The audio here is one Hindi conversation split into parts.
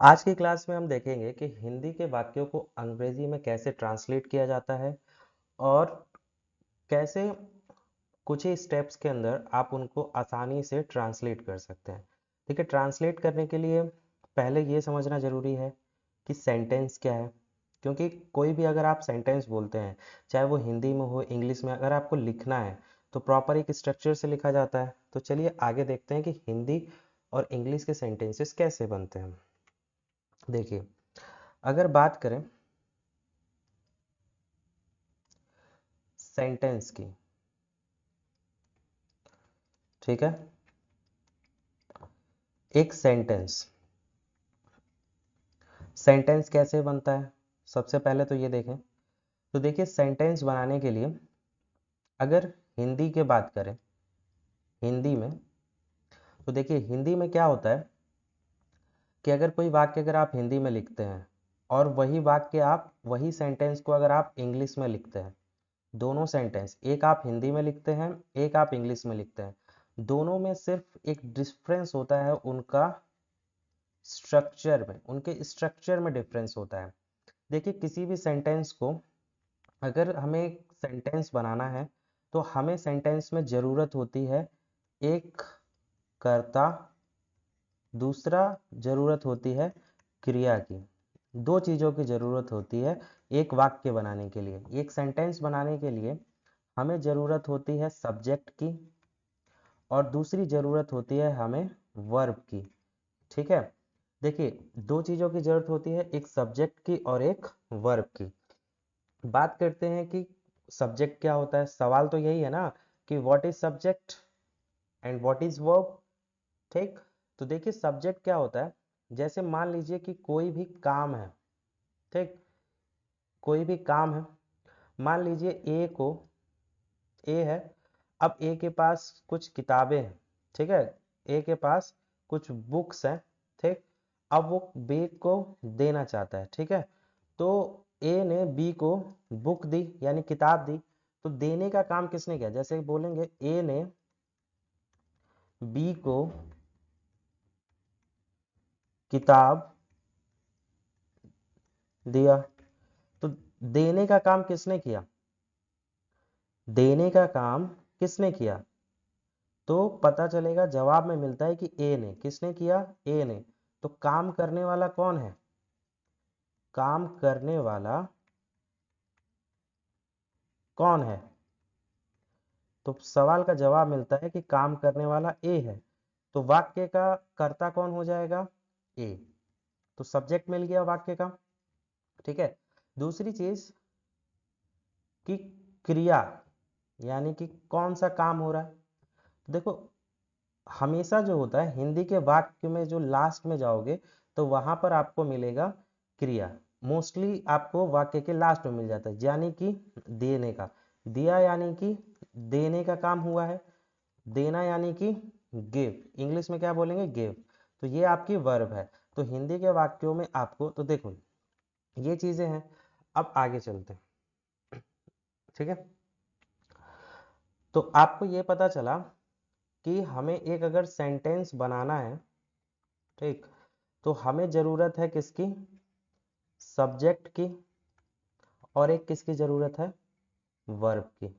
आज की क्लास में हम देखेंगे कि हिंदी के वाक्यों को अंग्रेजी में कैसे ट्रांसलेट किया जाता है और कैसे कुछ ही स्टेप्स के अंदर आप उनको आसानी से ट्रांसलेट कर सकते हैं। ठीक है, ट्रांसलेट करने के लिए पहले ये समझना ज़रूरी है कि सेंटेंस क्या है, क्योंकि कोई भी अगर आप सेंटेंस बोलते हैं, चाहे वो हिंदी में हो इंग्लिश में, अगर आपको लिखना है तो प्रॉपर एक स्ट्रक्चर से लिखा जाता है। तो चलिए आगे देखते हैं कि हिंदी और इंग्लिश के सेंटेंसेस कैसे बनते हैं। देखिए, अगर बात करें सेंटेंस की, ठीक है, एक सेंटेंस सेंटेंस कैसे बनता है, सबसे पहले तो ये देखें। तो देखिए, सेंटेंस बनाने के लिए अगर हिंदी की बात करें, हिंदी में, तो देखिए हिंदी में क्या होता है कि अगर कोई वाक्य अगर आप हिंदी में लिखते हैं और वही वाक्य आप वही सेंटेंस को अगर आप इंग्लिश में लिखते हैं, दोनों सेंटेंस, एक आप हिंदी में लिखते हैं एक आप इंग्लिश में लिखते हैं, दोनों में सिर्फ एक डिफरेंस होता है, उनका स्ट्रक्चर में, उनके स्ट्रक्चर में डिफरेंस होता है। देखिए, किसी भी सेंटेंस को अगर हमें सेंटेंस बनाना है तो हमें सेंटेंस में ज़रूरत होती है एक कर्ता, दूसरा ज़रूरत होती है क्रिया की। दो चीज़ों की ज़रूरत होती है एक वाक्य बनाने के लिए, एक सेंटेंस बनाने के लिए हमें ज़रूरत होती है सब्जेक्ट की और दूसरी ज़रूरत होती है हमें वर्ब की। ठीक है, देखिए दो चीज़ों की ज़रूरत होती है, एक सब्जेक्ट की और एक वर्ब की। बात करते हैं कि सब्जेक्ट क्या होता है। सवाल तो यही है ना कि what is subject and what is verb. ठीक, तो देखिए सब्जेक्ट क्या होता है, जैसे मान लीजिए कि कोई भी काम है, ठीक, कोई भी काम है, मान लीजिए ए है, अब ए के पास कुछ किताबें हैं, ठीक है, ए के पास कुछ बुक्स हैं, ठीक, अब वो बी को देना चाहता है, ठीक है, तो ए ने बी को बुक दी यानी किताब दी, तो देने का काम किसने किया, जैसे बोलेंगे ए ने बी को किताब दिया, तो देने का काम किसने किया, देने का काम किसने किया, तो पता चलेगा जवाब में मिलता है कि ए ने, किसने किया, ए ने। तो काम करने वाला कौन है, काम करने वाला कौन है, तो सवाल का जवाब मिलता है कि काम करने वाला ए है। तो वाक्य का कर्ता कौन हो जाएगा, ए। तो सब्जेक्ट मिल गया वाक्य का। ठीक है, दूसरी चीज कि क्रिया, यानी कि कौन सा काम हो रहा है। देखो, हमेशा जो होता है हिंदी के वाक्य में जो लास्ट में जाओगे तो वहां पर आपको मिलेगा क्रिया, मोस्टली आपको वाक्य के लास्ट में मिल जाता है, यानी कि देने का, दिया यानी कि देने का काम हुआ है, देना यानी कि गिव, इंग्लिश में क्या बोलेंगे, गिव। तो ये आपकी वर्ब है। तो हिंदी के वाक्यों में आपको, तो देखो ये चीजें हैं। अब आगे चलते हैं, ठीक है। तो आपको ये पता चला कि हमें एक अगर सेंटेंस बनाना है, ठीक, तो हमें जरूरत है किसकी, सब्जेक्ट की, और एक किसकी जरूरत है, वर्ब की।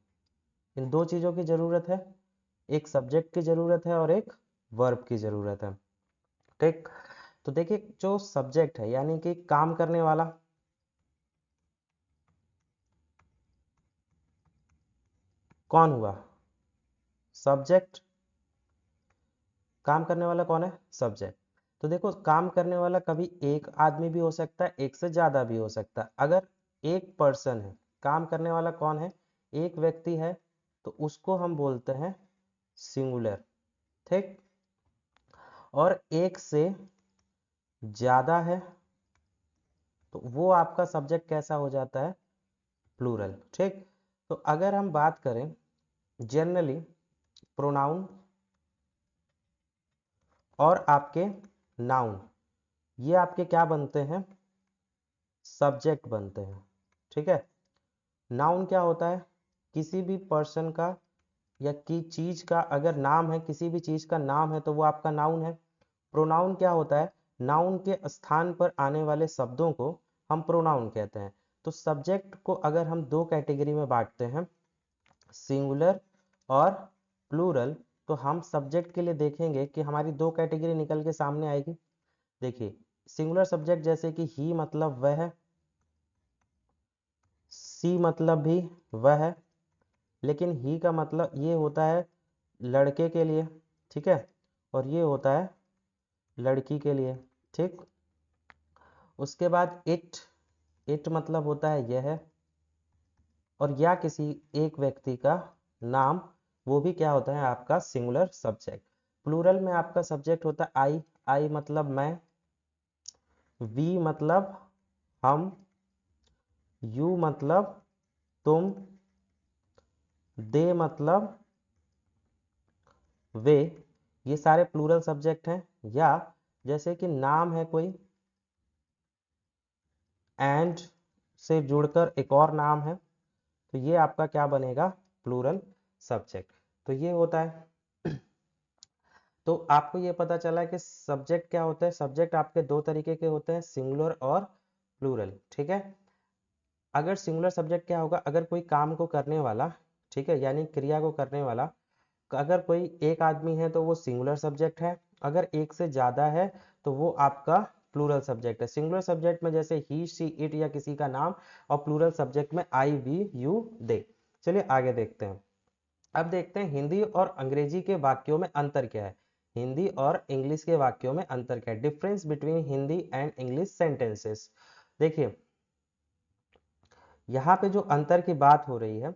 इन दो चीजों की जरूरत है, एक सब्जेक्ट की जरूरत है और एक वर्ब की जरूरत है। ठीक, तो देखिए जो सब्जेक्ट है यानी कि काम करने वाला, कौन हुआ, सब्जेक्ट, काम करने वाला कौन है, सब्जेक्ट। तो देखो काम करने वाला कभी एक आदमी भी हो सकता है, एक से ज्यादा भी हो सकता है। अगर एक पर्सन है, काम करने वाला कौन है, एक व्यक्ति है, तो उसको हम बोलते हैं सिंगुलर। ठीक, और एक से ज्यादा है तो वो आपका सब्जेक्ट कैसा हो जाता है, प्लूरल। ठीक, तो अगर हम बात करें जनरली प्रोनाउन और आपके नाउन, ये आपके क्या बनते हैं, सब्जेक्ट बनते हैं। ठीक है, नाउन क्या होता है, किसी भी पर्सन का या की चीज का अगर नाम है, किसी भी चीज का नाम है तो वो आपका नाउन है। प्रोनाउन क्या होता है, नाउन के स्थान पर आने वाले शब्दों को हम प्रोनाउन कहते हैं। तो सब्जेक्ट को अगर हम दो कैटेगरी में बांटते हैं, सिंगुलर और प्लूरल, तो हम सब्जेक्ट के लिए देखेंगे कि हमारी दो कैटेगरी निकल के सामने आएगी। देखिए, सिंगुलर सब्जेक्ट जैसे कि ही मतलब वह है, सी मतलब भी वह है, लेकिन ही का मतलब ये होता है लड़के के लिए, ठीक है, और ये होता है लड़की के लिए, ठीक। उसके बाद इट मतलब होता है यह, और या किसी एक व्यक्ति का नाम, वो भी क्या होता है आपका सिंगुलर सब्जेक्ट। प्लूरल में आपका सब्जेक्ट होता है आई मतलब मैं, वी मतलब हम, यू मतलब तुम, दे मतलब वे, ये सारे प्लूरल सब्जेक्ट हैं। या जैसे कि नाम है कोई, एंड से जुड़कर एक और नाम है, तो ये आपका क्या बनेगा, प्लूरल सब्जेक्ट। तो ये होता है। तो आपको ये पता चला कि सब्जेक्ट क्या होता है। सब्जेक्ट आपके दो तरीके के होते हैं, सिंगुलर और प्लूरल, ठीक है। अगर सिंगुलर सब्जेक्ट क्या होगा, अगर कोई काम को करने वाला, ठीक है, यानी क्रिया को करने वाला, अगर कोई एक आदमी है तो वो सिंगुलर सब्जेक्ट है, अगर एक से ज्यादा है तो वो आपका प्लूरल सब्जेक्ट है। सिंगुलर सब्जेक्ट में जैसे ही, शी, इट या किसी का नाम, और प्लूरल सब्जेक्ट में आई, वी, यू, दे। चलिए आगे देखते हैं। अब देखते हैं हिंदी और अंग्रेजी के वाक्यों में अंतर क्या है। हिंदी और इंग्लिश के वाक्यों में अंतर क्या है, difference between Hindi and English sentences. देखिए, यहाँ पे जो अंतर की बात हो रही है,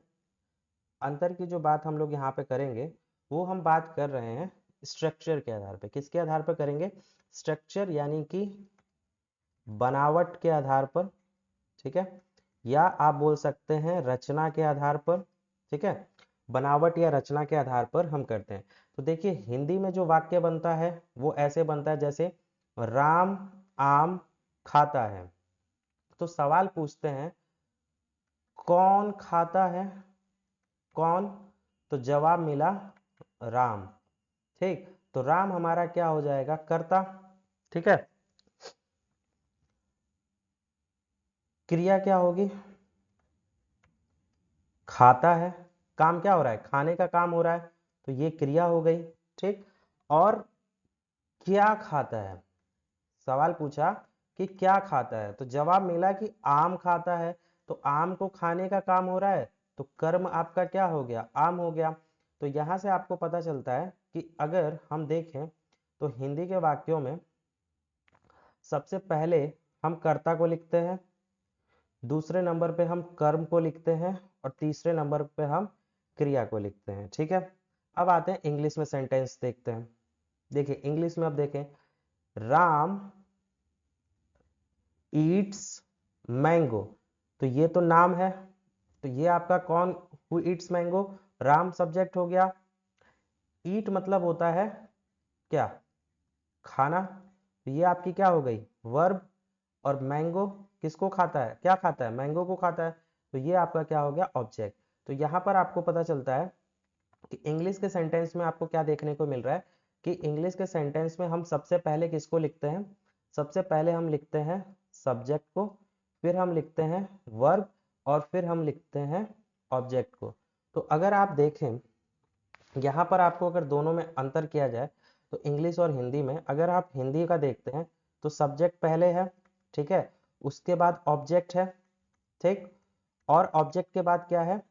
अंतर की जो बात हम लोग यहाँ पे करेंगे, वो हम बात कर रहे हैं स्ट्रक्चर के आधार पे। किसके आधार पर करेंगे, स्ट्रक्चर यानी कि बनावट के आधार पर, ठीक है, या आप बोल सकते हैं रचना के आधार पर, ठीक है। बनावट या रचना के आधार पर हम करते हैं। तो देखिए, हिंदी में जो वाक्य बनता है वो ऐसे बनता है जैसे राम आम खाता है। तो सवाल पूछते हैं कौन खाता है, कौन, तो जवाब मिला राम, ठीक। तो राम हमारा क्या हो जाएगा, कर्ता, ठीक है। क्रिया क्या होगी, खाता है, काम क्या हो रहा है, खाने का काम हो रहा है, तो ये क्रिया हो गई, ठीक। और क्या खाता है, सवाल पूछा कि क्या खाता है, तो जवाब मिला कि आम खाता है। तो आम को खाने का काम हो रहा है, तो कर्म आपका क्या हो गया, आम हो गया। तो यहां से आपको पता चलता है कि अगर हम देखें तो हिंदी के वाक्यों में सबसे पहले हम कर्ता को लिखते हैं, दूसरे नंबर पे हम कर्म को लिखते हैं, और तीसरे नंबर पे हम क्रिया को लिखते हैं, ठीक है। अब आते हैं इंग्लिश में सेंटेंस देखते हैं। देखिए इंग्लिश में अब देखें, राम ईट्स मैंगो, तो ये तो नाम है, तो ये आपका कौन, who Yeats mango, Ram subject हो गया। ईट मतलब होता है क्या, खाना, तो ये आपकी क्या हो गई, वर्ब। और मैंगो किसको खाता है, क्या खाता है, मैंगो को खाता है, तो ये आपका क्या हो गया, ऑब्जेक्ट। तो यहाँ पर आपको पता चलता है कि इंग्लिश के सेंटेंस में आपको क्या देखने को मिल रहा है, कि इंग्लिश के सेंटेंस में हम सबसे पहले किसको लिखते हैं, सबसे पहले हम लिखते हैं सब्जेक्ट को, फिर हम लिखते हैं वर्ब, और फिर हम लिखते हैं ऑब्जेक्ट को। तो अगर आप देखें यहाँ पर आपको अगर दोनों में अंतर किया जाए, तो इंग्लिश और हिंदी में अगर आप हिंदी का देखते हैं तो सब्जेक्ट पहले है, ठीक है, उसके बाद ऑब्जेक्ट है, ठीक, और ऑब्जेक्ट के बाद क्या है,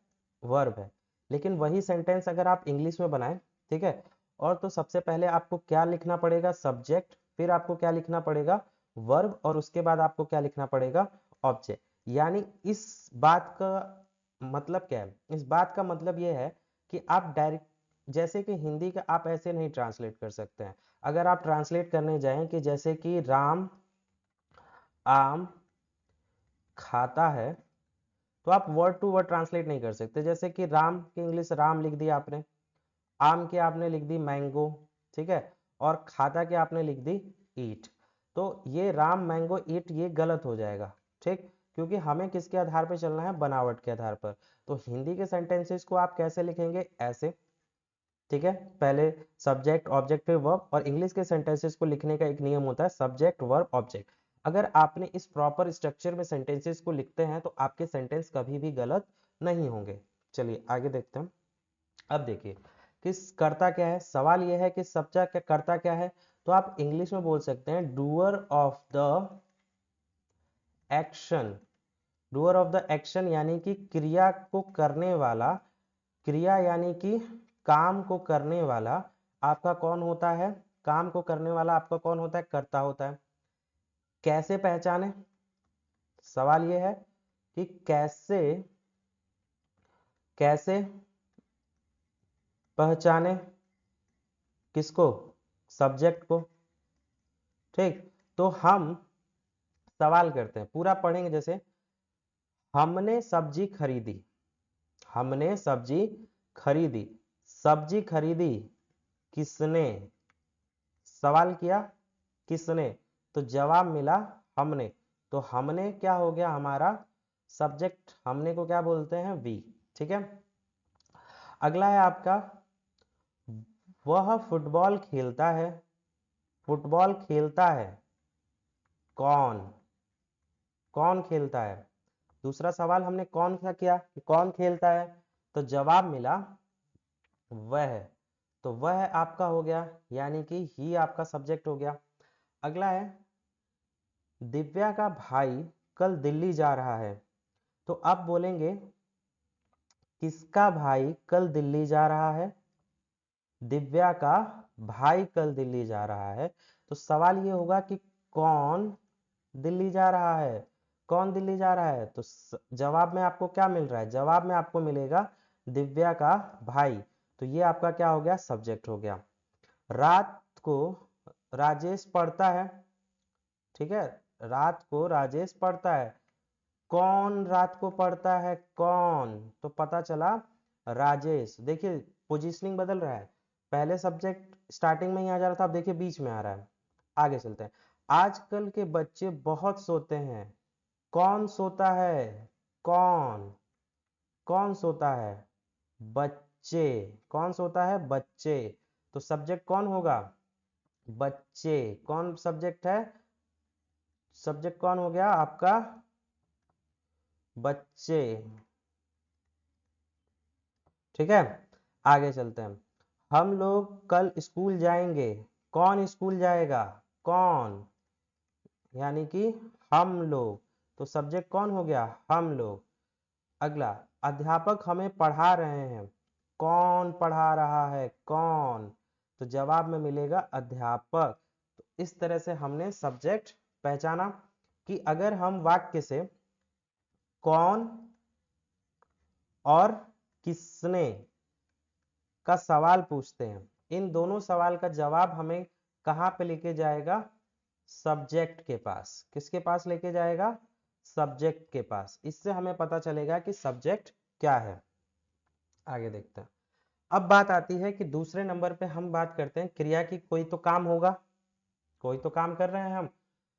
वर्ब है। लेकिन वही सेंटेंस अगर आप इंग्लिश में बनाएं, ठीक है, और तो सबसे पहले आपको क्या लिखना पड़ेगा, सब्जेक्ट, फिर आपको क्या लिखना पड़ेगा, वर्ब, और उसके बाद आपको क्या लिखना पड़ेगा, ऑब्जेक्ट। यानी इस बात का मतलब क्या है, इस बात का मतलब यह है कि आप डायरेक्ट, जैसे कि हिंदी का आप ऐसे नहीं ट्रांसलेट कर सकते हैं। अगर आप ट्रांसलेट करने जाएं कि जैसे कि राम आम खाता है, तो आप वर्ड टू वर्ड ट्रांसलेट नहीं कर सकते। जैसे कि राम की इंग्लिश राम लिख दिया आपने, आम की आपने लिख दी मैंगो, ठीक है, और खाता की आपने लिख दी ईट। तो ये राम मैंगो ईट ये गलत हो जाएगा, ठीक, क्योंकि हमें किसके आधार पर चलना है, बनावट के आधार पर। तो हिंदी के सेंटेंसेस को आप कैसे लिखेंगे, ऐसे, ठीक है, पहले सब्जेक्ट ऑब्जेक्ट फिर वर्ब, और इंग्लिश के सेंटेंसेस को लिखने का एक नियम होता है सब्जेक्ट वर्ब ऑब्जेक्ट। अगर आपने इस प्रॉपर स्ट्रक्चर में सेंटेंसेस को लिखते हैं तो आपके सेंटेंस कभी भी गलत नहीं होंगे। चलिए आगे देखते हैं। अब देखिए किस करता क्या है, सवाल यह है कि सब्जेक्ट क्या करता क्या है, तो आप इंग्लिश में बोल सकते हैं doer of the action. Doer of the action यानी कि क्रिया को करने वाला, क्रिया यानी कि काम को करने वाला आपका कौन होता है, काम को करने वाला आपका कौन होता है, कर्ता होता है। कैसे पहचाने, सवाल यह है कि कैसे कैसे पहचाने किसको, सब्जेक्ट को। ठीक, तो हम सवाल करते हैं, पूरा पढ़ेंगे। जैसे हमने सब्जी खरीदी, हमने सब्जी खरीदी, सब्जी खरीदी किसने, सवाल किया किसने, तो जवाब मिला हमने। तो हमने क्या हो गया हमारा सब्जेक्ट, हमने को क्या बोलते हैं वी। ठीक है, अगला है आपका वह फुटबॉल खेलता है, फुटबॉल खेलता है कौन, कौन खेलता है। दूसरा सवाल हमने कौन सा किया कि कौन खेलता है, तो जवाब मिला वह। तो वह आपका हो गया, यानी कि ही आपका सब्जेक्ट हो गया। अगला है दिव्या का भाई कल दिल्ली जा रहा है, तो अब बोलेंगे किसका भाई कल दिल्ली जा रहा है, दिव्या का भाई कल दिल्ली जा रहा है। तो सवाल ये होगा कि कौन दिल्ली जा रहा है, कौन दिल्ली जा रहा है, तो जवाब में आपको क्या मिल रहा है, जवाब में आपको मिलेगा दिव्या का भाई। तो ये आपका क्या हो गया, सब्जेक्ट हो गया। रात को राजेश पढ़ता है, ठीक है, रात को राजेश पढ़ता है, कौन रात को पढ़ता है कौन, तो पता चला राजेश। देखिए पोजीशनिंग बदल रहा है, पहले सब्जेक्ट स्टार्टिंग में ही आ जा रहा था, अब देखिए बीच में आ रहा है। आगे चलते हैं। आजकल के बच्चे बहुत सोते हैं, कौन सोता है, कौन, कौन सोता है, बच्चे, कौन सोता है बच्चे। तो सब्जेक्ट कौन होगा, बच्चे। कौन सब्जेक्ट है, सब्जेक्ट कौन हो गया आपका बच्चे। ठीक है, आगे चलते हैं। हम लोग कल स्कूल जाएंगे, कौन स्कूल जाएगा, कौन, यानी कि हम लोग। तो सब्जेक्ट कौन हो गया, हम लोग। अगला अध्यापक हमें पढ़ा रहे हैं, कौन पढ़ा रहा है, कौन, तो जवाब में मिलेगा अध्यापक। तो इस तरह से हमने सब्जेक्ट पहचाना कि अगर हम वाक्य से कौन और किसने का सवाल पूछते हैं, इन दोनों सवाल का जवाब हमें कहाँ पे लेके जाएगा, सब्जेक्ट के पास। किसके पास लेके जाएगा, सब्जेक्ट के पास। इससे हमें पता चलेगा कि सब्जेक्ट क्या है। आगे देखते हैं। अब बात आती है कि दूसरे नंबर पे हम बात करते हैं क्रिया की, कोई तो काम होगा, कोई तो काम कर रहे हैं हम।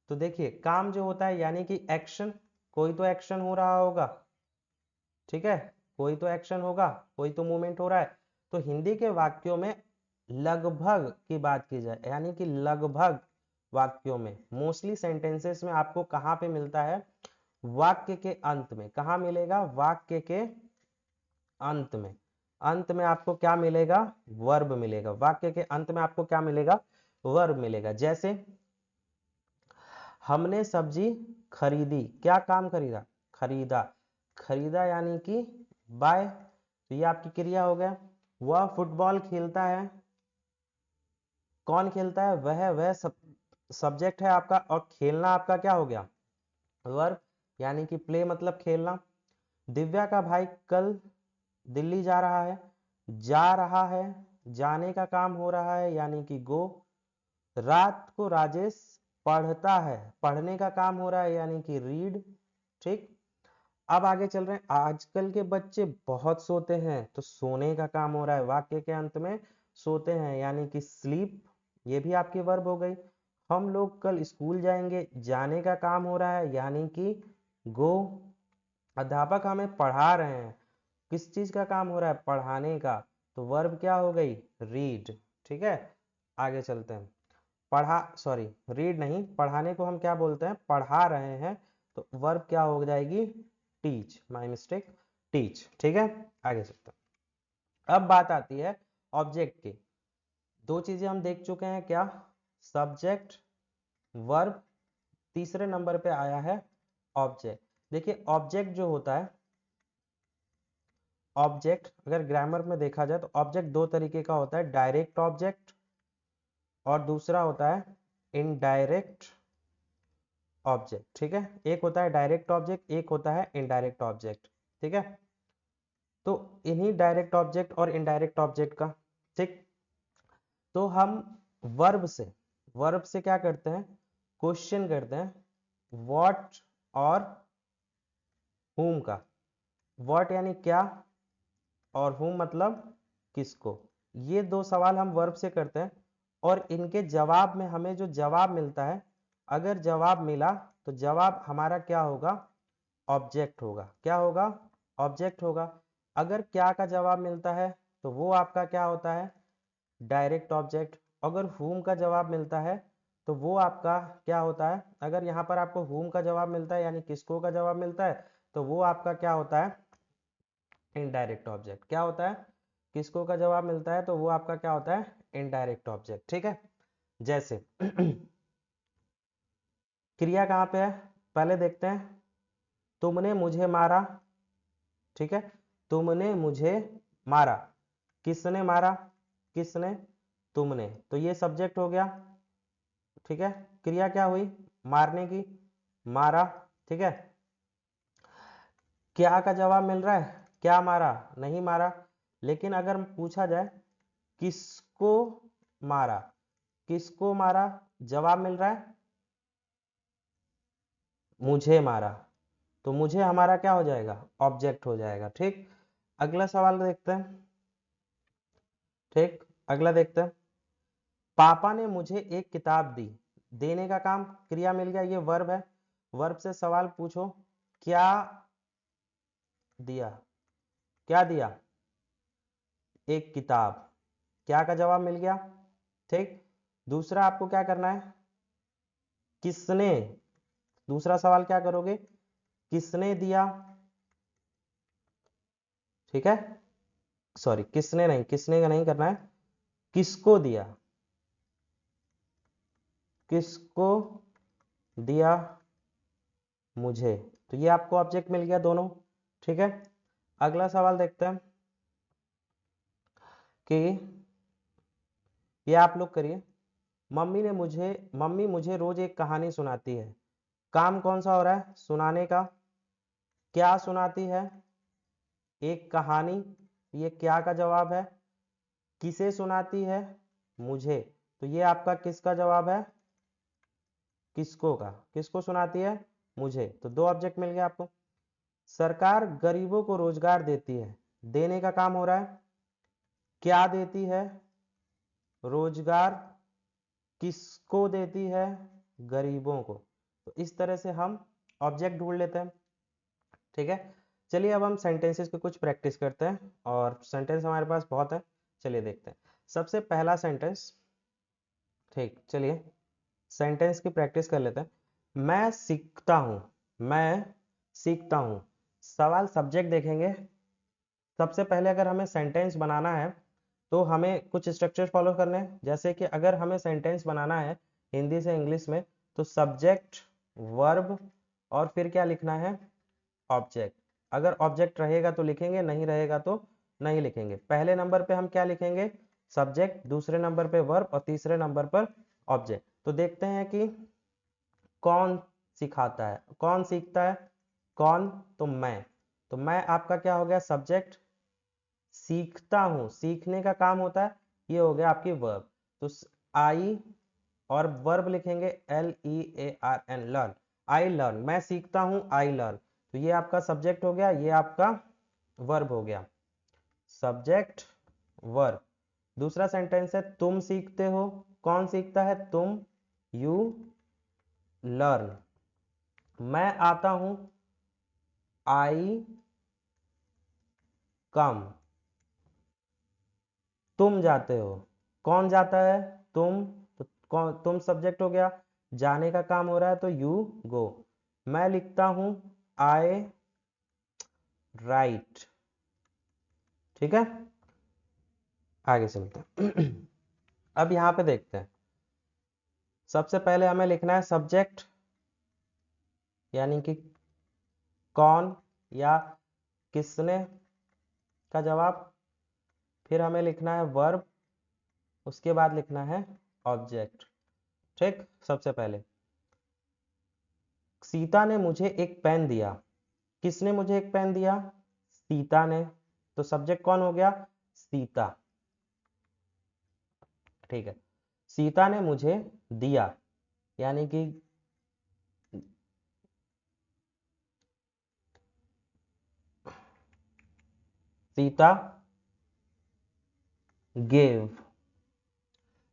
तो देखिए काम जो होता है यानी कि एक्शन, कोई तो एक्शन हो रहा होगा, ठीक है, कोई तो एक्शन होगा, कोई तो मूवमेंट हो रहा है। तो हिंदी के वाक्यों में लगभग की बात की जाए, यानी कि लगभग वाक्यों में, मोस्टली सेंटेंसेस में आपको कहाँ पे मिलता है, वाक्य के अंत में। कहाँ मिलेगा, वाक्य के अंत में। अंत में आपको क्या मिलेगा, वर्ब मिलेगा। वाक्य के अंत में आपको क्या मिलेगा, वर्ब मिलेगा। जैसे हमने सब्जी खरीदी, क्या काम खरीदा, खरीदा, खरीदा यानी कि बाय। तो ये आपकी क्रिया हो गया। वह फुटबॉल खेलता है, कौन खेलता है, वह सब्जेक्ट है आपका, और खेलना आपका क्या हो गया, वर्ब, यानी कि प्ले मतलब खेलना। दिव्या का भाई कल दिल्ली जा रहा है, जा रहा है, जाने का काम हो रहा है यानी कि गो। रात को राजेश पढ़ता है, पढ़ने का काम हो रहा है यानी कि रीड। ठीक, अब आगे चल रहे हैं। आजकल के बच्चे बहुत सोते हैं, तो सोने का काम हो रहा है, वाक्य के अंत में सोते हैं यानी कि स्लीप, ये भी आपकी वर्ब हो गई। हम लोग कल स्कूल जाएंगे, जाने का काम हो रहा है यानी कि गो। अध्यापक हमें पढ़ा रहे हैं, किस चीज का काम हो रहा है, पढ़ाने का, तो वर्ब क्या हो गई, रीड। ठीक है, आगे चलते हैं। रीड नहीं, पढ़ाने को हम क्या बोलते हैं, पढ़ा रहे हैं, तो वर्ब क्या हो जाएगी, टीच। My mistake, teach. ठीक है, आगे चलते हैं। अब बात आती है ऑब्जेक्ट की। दो चीजें हम देख चुके हैं, क्या, सब्जेक्ट, वर्ब, तीसरे नंबर पे आया है ऑब्जेक्ट। देखिए ऑब्जेक्ट जो होता है, ऑब्जेक्ट अगर ग्रामर में देखा जाए तो ऑब्जेक्ट दो तरीके का होता है, डायरेक्ट ऑब्जेक्ट और दूसरा होता है इनडायरेक्ट ऑब्जेक्ट। ठीक है, एक होता है डायरेक्ट ऑब्जेक्ट, एक होता है इनडायरेक्ट ऑब्जेक्ट। ठीक है, तो इन्हीं डायरेक्ट ऑब्जेक्ट और इनडायरेक्ट ऑब्जेक्ट का, ठीक, तो हम वर्ब से क्या करते हैं, क्वेश्चन करते हैं, व्हाट और whom का। व्हाट यानी क्या, और whom मतलब किसको। ये दो सवाल हम वर्ब से करते हैं, और इनके जवाब में हमें जो जवाब मिलता है, अगर जवाब मिला तो जवाब हमारा क्या होगा, ऑब्जेक्ट होगा। क्या होगा, ऑब्जेक्ट होगा। अगर क्या का जवाब मिलता है तो वो आपका क्या होता है, डायरेक्ट ऑब्जेक्ट। अगर whom का जवाब मिलता है तो वो आपका क्या होता है, अगर यहाँ पर आपको whom का जवाब मिलता है यानी किसको का जवाब मिलता है, तो वो आपका क्या होता है, इनडायरेक्ट ऑब्जेक्ट। क्या होता है, किसको का जवाब मिलता है तो वो आपका क्या होता है, इनडायरेक्ट ऑब्जेक्ट। ठीक है, जैसे क्रिया कहाँ पे है, पहले देखते हैं, तुमने मुझे मारा। ठीक है, तुमने मुझे मारा, किसने मारा, किसने, तुमने, तो ये सब्जेक्ट हो गया। ठीक है, क्रिया क्या हुई, मारने की, मारा। ठीक है, क्या का जवाब मिल रहा है, क्या मारा, नहीं मारा। लेकिन अगर पूछा जाए किसको मारा, किसको मारा, जवाब मिल रहा है मुझे मारा, तो मुझे हमारा क्या हो जाएगा, ऑब्जेक्ट हो जाएगा। ठीक, अगला सवाल देखते हैं। ठीक, अगला देखते हैं, पापा ने मुझे एक किताब दी। देने का काम, क्रिया मिल गया, ये वर्ब है। वर्ब से सवाल पूछो, क्या दिया, क्या दिया, एक किताब। क्या का जवाब मिल गया। ठीक, दूसरा आपको क्या करना है, किसने, दूसरा सवाल क्या करोगे, किसने दिया। ठीक है, सॉरी किसने नहीं, किसने का नहीं करना है, किसको दिया, किसको दिया, मुझे। तो ये आपको ऑब्जेक्ट मिल गया दोनों। ठीक है, अगला सवाल देखते हैं कि ये आप लोग करिए, मम्मी मुझे रोज एक कहानी सुनाती है। काम कौन सा हो रहा है, सुनाने का। क्या सुनाती है, एक कहानी, ये क्या का जवाब है। किसे सुनाती है, मुझे, तो ये आपका किसका जवाब है, किसको का, किसको सुनाती है, मुझे। तो दो ऑब्जेक्ट मिल गए आपको। सरकार गरीबों को रोजगार देती है, देने का काम हो रहा है, क्या देती है, रोजगार, किसको देती है, गरीबों को। तो इस तरह से हम ऑब्जेक्ट ढूंढ लेते हैं। ठीक है, चलिए अब हम सेंटेंसेस की कुछ प्रैक्टिस करते हैं, और सेंटेंस हमारे पास बहुत है, चलिए देखते हैं। सबसे पहला सेंटेंस, ठीक, चलिए सेंटेंस की प्रैक्टिस कर लेते हैं। मैं सीखता हूँ, मैं सीखता हूँ। सवाल सब्जेक्ट देखेंगे। सबसे पहले अगर हमें सेंटेंस बनाना है तो हमें कुछ स्ट्रक्चर फॉलो करने हैं, जैसे कि अगर हमें सेंटेंस बनाना है हिंदी से इंग्लिश में, तो सब्जेक्ट, वर्ब, और फिर क्या लिखना है, ऑब्जेक्ट। अगर ऑब्जेक्ट रहेगा तो लिखेंगे, नहीं रहेगा तो नहीं लिखेंगे। पहले नंबर पे हम क्या लिखेंगे, सब्जेक्ट, दूसरे नंबर पे वर्ब, और तीसरे नंबर पर ऑब्जेक्ट। तो देखते हैं कि कौन सिखाता है, कौन सीखता है, कौन, तो मैं आपका क्या हो गया, सब्जेक्ट। सीखता हूं, सीखने का काम होता है, ये हो गया आपकी वर्ब। तो आई, और वर्ब लिखेंगे LEARN, लर्न। आई लर्न, मैं सीखता हूं, आई लर्न। तो ये आपका सब्जेक्ट हो गया, ये आपका वर्ब हो गया, सब्जेक्ट, वर्ब। दूसरा सेंटेंस है, तुम सीखते हो, कौन सीखता है, तुम, यू लर्न। मैं आता हूं, आई कम। तुम जाते हो, कौन जाता है? तुम, तो कौन, तुम सब्जेक्ट हो गया, जाने का काम हो रहा है तो यू गो। मैं लिखता हूं आई राइट। ठीक है, आगे चलते हैं। अब यहां पे देखते हैं, सबसे पहले हमें लिखना है सब्जेक्ट, यानी कि कौन या किसने का जवाब। फिर हमें लिखना है वर्ब, उसके बाद लिखना है ऑब्जेक्ट। ठीक, सबसे पहले सीता ने मुझे एक पेन दिया। किसने मुझे एक पेन दिया? सीता ने। तो सब्जेक्ट कौन हो गया? सीता। ठीक है, सीता ने मुझे दिया, यानी कि सीता गेव।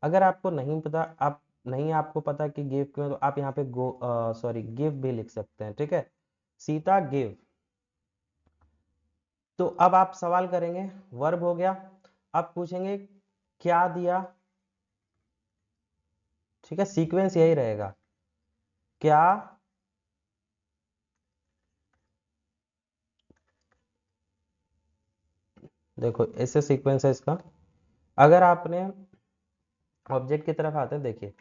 अगर आपको नहीं पता, आप नहीं आपको पता कि गिव क्यों, तो आप यहाँ पे गो सॉरी गिव भी लिख सकते हैं। ठीक है, सीता गिव। तो अब आप सवाल करेंगे, वर्ब हो गया, अब पूछेंगे क्या दिया। ठीक है, सीक्वेंस यही रहेगा, क्या देखो ऐसे सीक्वेंस है इसका। अगर आपने ऑब्जेक्ट की तरफ आते हैं, देखिए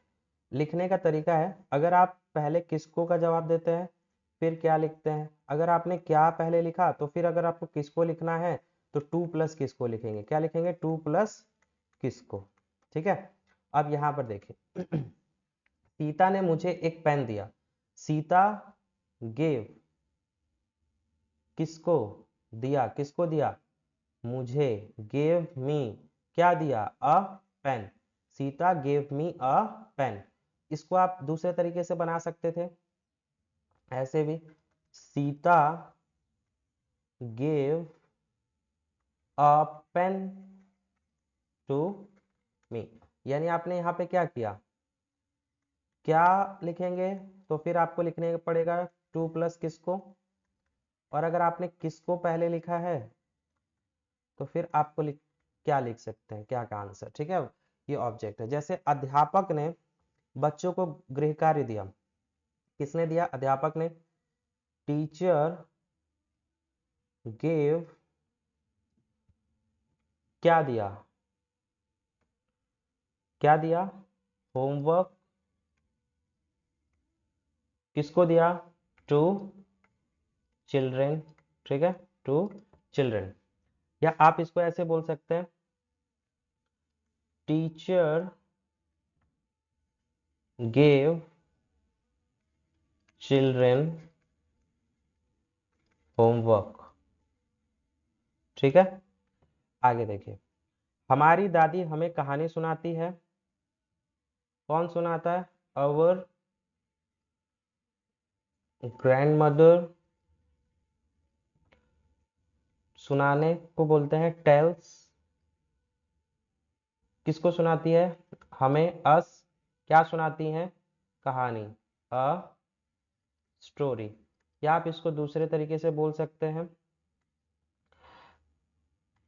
लिखने का तरीका है, अगर आप पहले किसको का जवाब देते हैं फिर क्या लिखते हैं। अगर आपने क्या पहले लिखा तो फिर अगर आपको किसको लिखना है तो टू प्लस किसको लिखेंगे, क्या लिखेंगे? टू प्लस किसको। ठीक है, अब यहां पर देखिए सीता ने मुझे एक पेन दिया। सीता गेव, किसको दिया? किसको दिया? मुझे। गेव मी, क्या दिया? अ पेन। सीता गेव मी अ पेन। इसको आप दूसरे तरीके से बना सकते थे, ऐसे भी, Sita gave a pen to me. यानी आपने यहाँ पे क्या किया, क्या लिखेंगे तो फिर आपको लिखने पड़ेगा टू प्लस किसको, और अगर आपने किसको पहले लिखा है तो फिर आपको क्या लिख सकते हैं, क्या का आंसर। ठीक है, ये ऑब्जेक्ट है। जैसे अध्यापक ने बच्चों को गृह कार्य दिया। किसने दिया? अध्यापक ने। टीचर गेव, क्या दिया? क्या दिया? होमवर्क। किसको दिया? To children. ठीक है, टू चिल्ड्रेन। या आप इसको ऐसे बोल सकते हैं, टीचर गेव चिल्ड्रेन होमवर्क। ठीक है, आगे देखिए, हमारी दादी हमें कहानी सुनाती है। कौन सुनाता है? अवर ग्रैंड मदर। सुनाने को बोलते हैं टेल्स। किसको सुनाती है? हमें। अस, क्या सुनाती हैं? कहानी, अ स्टोरी। या आप इसको दूसरे तरीके से बोल सकते हैं,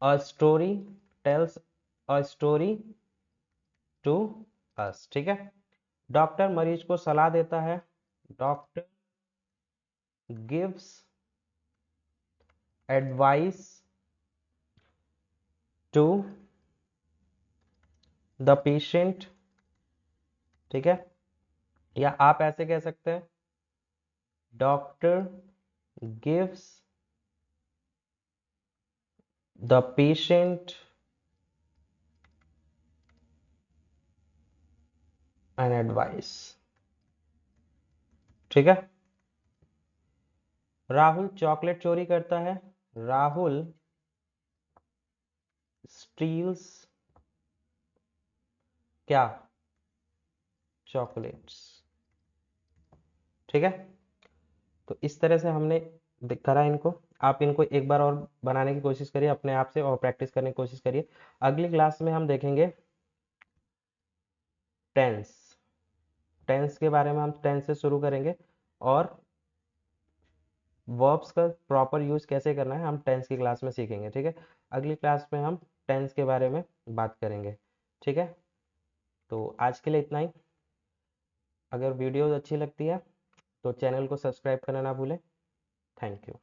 a story tells a story to us. ठीक है, डॉक्टर मरीज को सलाह देता है। Doctor gives advice to the patient. ठीक है, या आप ऐसे कह सकते हैं, doctor gives the patient an advice. ठीक है, राहुल चॉकलेट चोरी करता है। राहुल स्टील्स, क्या? चॉकलेट्स। ठीक है, तो इस तरह से हमने करा इनको। आप इनको एक बार और बनाने की कोशिश करिए अपने आप से, और प्रैक्टिस करने की कोशिश करिए। अगली क्लास में हम देखेंगे टेंस। टेंस के बारे में हम टेंस से शुरू करेंगे, और वर्ब्स का प्रॉपर यूज कैसे करना है हम टेंस की क्लास में सीखेंगे। ठीक है, अगली क्लास में हम टेंस के बारे में बात करेंगे। ठीक है, तो आज के लिए इतना ही। अगर वीडियो अच्छी लगती है तो चैनल को सब्सक्राइब करना ना भूलें। Thank you.